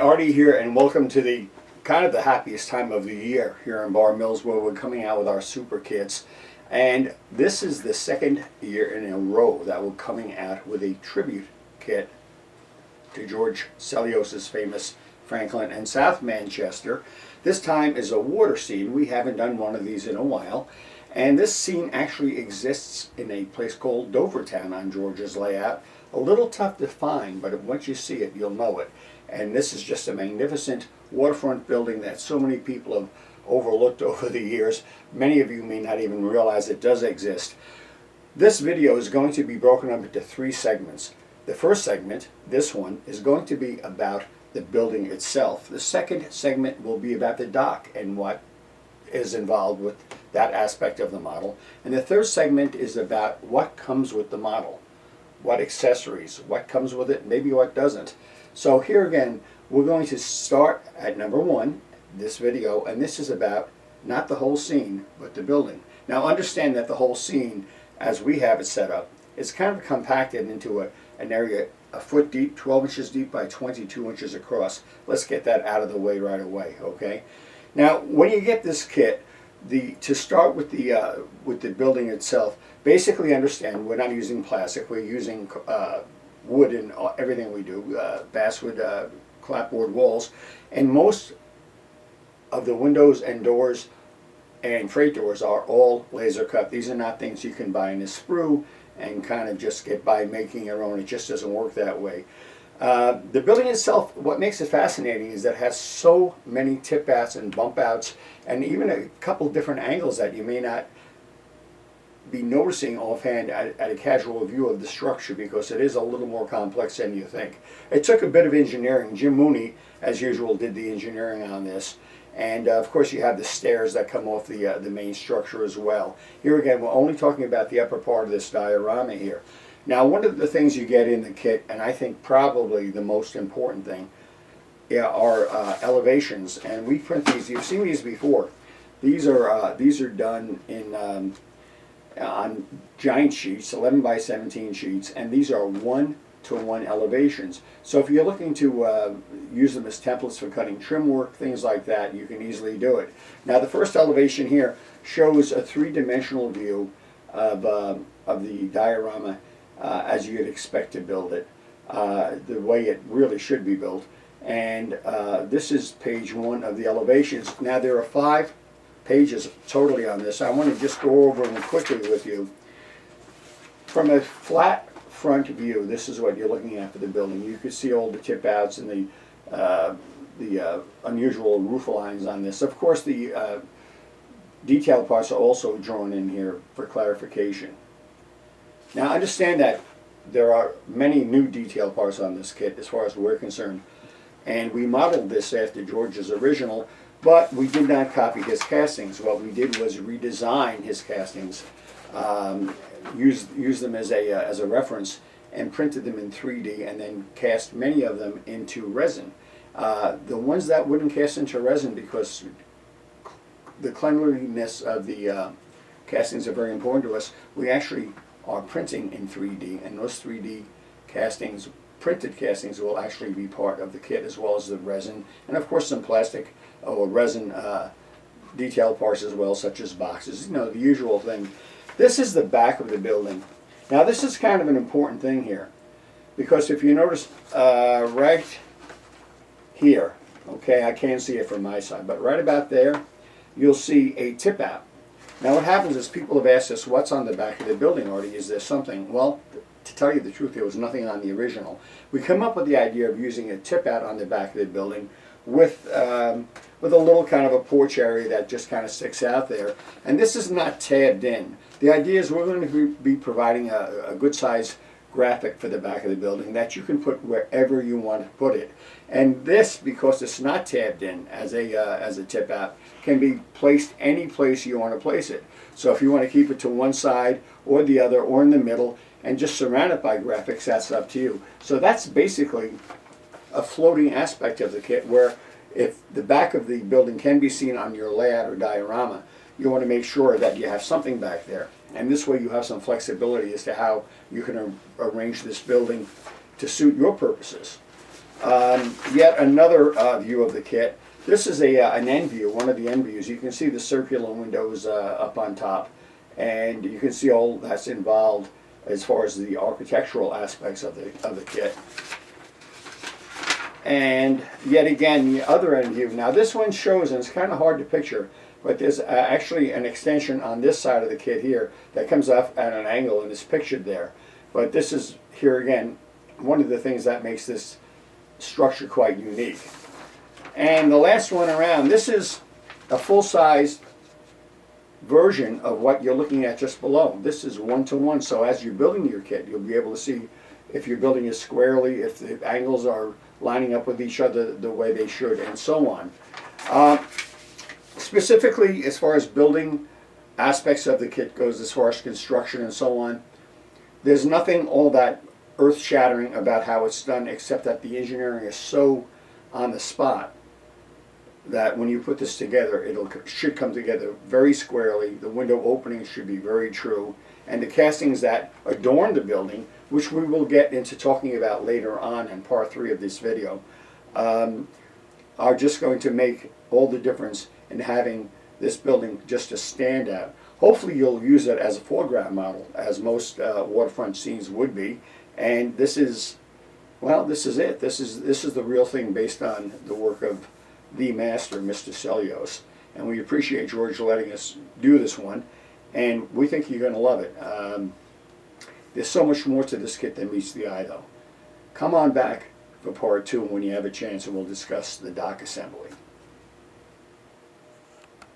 Artie here, and welcome to the kind of the happiest time of the year here in Bar Mills, where we're coming out with our super kits. And this is the second year in a row that we're coming out with a tribute kit to George Sellios's famous Franklin and South Manchester. This time is a water scene. We haven't done one of these in a while. And this scene actually exists in a place called Doverton on George's layout. A little tough to find, but once you see it, you'll know it. And this is just a magnificent waterfront building that so many people have overlooked over the years. Many of you may not even realize it does exist. This video is going to be broken up into three segments. The first segment, this one, is going to be about the building itself. The second segment will be about the dock and what is involved with that aspect of the model. And the third segment is about what comes with the model. What accessories, what comes with it, maybe what doesn't. So here again, we're going to start at number one, this video, and this is about not the whole scene, but the building. Now understand that the whole scene, as we have it set up, is kind of compacted into an area a foot deep, 12 inches deep by 22 inches across. Let's get that out of the way right away, okay? Now, when you get this kit, to start with the building itself, basically understand we're not using plastic, we're using wood in everything we do, basswood clapboard walls, and most of the windows and doors and freight doors are all laser cut. These are not things you can buy in a sprue and kind of just get by making your own. It just doesn't work that way. The building itself, what makes it fascinating is that it has so many tip outs and bump outs, and even a couple different angles that you may not be noticing offhand at a casual view of the structure, because it is a little more complex than you think. It took a bit of engineering. Jim Mooney, as usual, did the engineering on this. And of course you have the stairs that come off the main structure as well. Here again, we're only talking about the upper part of this diorama here. Now, one of the things you get in the kit, and I think probably the most important thing, are elevations. And we print these. You've seen these before. These are done in on giant sheets, 11 by 17 sheets, and these are 1-to-1 elevations. So if you're looking to use them as templates for cutting trim work, things like that, you can easily do it. Now, the first elevation here shows a three-dimensional view of the diorama as you'd expect to build it, the way it really should be built. And this is page one of the elevations. Now, there are 5 pages totally on this. I want to just go over them quickly with you. From a flat front view, this is what you're looking at for the building. You can see all the tip outs and the unusual roof lines on this. Of course, the detailed parts are also drawn in here for clarification. Now, understand that there are many new detail parts on this kit as far as we're concerned, and we modeled this after George's original, but we did not copy his castings. What we did was redesign his castings, use them as a reference, and printed them in 3D, and then cast many of them into resin. The ones that wouldn't cast into resin, because the cleanliness of the castings are very important to us, we actually are printing in 3D, and those 3D castings, printed castings, will actually be part of the kit, as well as the resin, and of course some plastic or resin detail parts as well, such as boxes, you know, the usual thing. This is the back of the building. Now, this is kind of an important thing here, because if you notice right here, okay, I can't see it from my side, but right about there, you'll see a tip out. Now, what happens is people have asked us, what's on the back of the building, Artie? Is there something? Well, to tell you the truth, there was nothing on the original. We come up with the idea of using a tip out on the back of the building with a little kind of a porch area that just kind of sticks out there. And this is not tabbed in. The idea is we're going to be providing a good size graphic for the back of the building that you can put wherever you want to put it. And this, because it's not tabbed in as a tip out, can be placed any place you want to place it. So if you want to keep it to one side or the other or in the middle and just surround it by graphics, that's up to you. So that's basically a floating aspect of the kit, where if the back of the building can be seen on your layout or diorama, you want to make sure that you have something back there. And this way you have some flexibility as to how you can arrange this building to suit your purposes. Yet another view of the kit. This is an end view, one of the end views. You can see the circular windows up on top, and you can see all that's involved as far as the architectural aspects of the kit. And yet again, the other end view. Now this one shows, and it's kind of hard to picture, but there's actually an extension on this side of the kit here that comes off at an angle and is pictured there. But this is, here again, one of the things that makes this structure quite unique. And the last one around, this is a full-size version of what you're looking at just below. This is 1-to-1, so as you're building your kit, you'll be able to see if you're building it squarely, if the angles are lining up with each other the way they should, and so on. Specifically, as far as building aspects of the kit goes, as far as construction and so on, there's nothing all that earth-shattering about how it's done, except that the engineering is so on the spot that when you put this together, should come together very squarely. The window openings should be very true, and the castings that adorn the building, which we will get into talking about later on in part 3 of this video, are just going to make all the difference in having this building just a standout. Hopefully you'll use it as a foreground model, as most waterfront scenes would be. And this is, well, this is it. This is the real thing based on the work of the master, Mr. Celios. And we appreciate George letting us do this one. And we think you're going to love it. There's so much more to this kit than meets the eye, though. Come on back for part 2 when you have a chance, and we'll discuss the dock assembly.